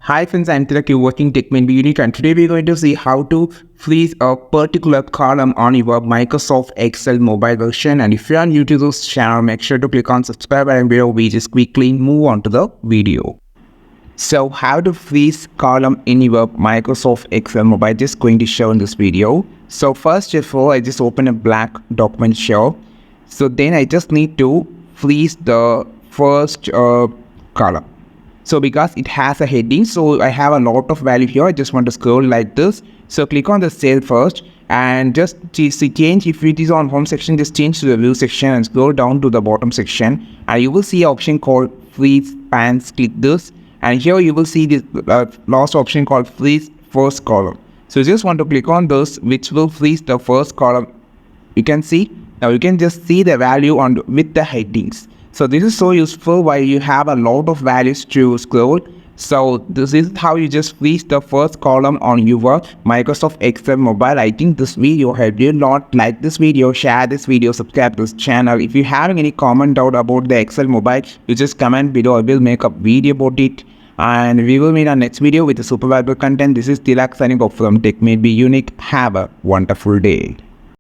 Hi friends, I'm Tilak, you're watching TechMain Unique, and today we're going to see how to freeze a particular column on your Microsoft Excel mobile version. And if you are new to this channel, make sure to click on subscribe and below we just quickly move on to the video. So how to freeze column in your Microsoft Excel mobile, just going to show in this video. So first of all, I just open a black document show. So then I just need to freeze the first column. So because it has a heading, so I have a lot of value here. I just want to scroll like this. So click on the cell first and just change. If it is on home section, just change to the view section and scroll down to the bottom section, and you will see an option called freeze pans. Click this, and here you will see this last option called freeze first column. So you just want to click on this, which will freeze the first column. You can see now, you can just see the value on with the headings. So this is so useful while you have a lot of values to scroll. So this is how you just freeze the first column on your Microsoft Excel mobile. I think this video helped you a lot. Like this video, share this video, subscribe to this channel. If you have any comment out about the Excel mobile, you just comment below. I will make a video about it. And we will meet our next video with the super valuable content. This is Tilak signing off from TechMain Unique. Have a wonderful day.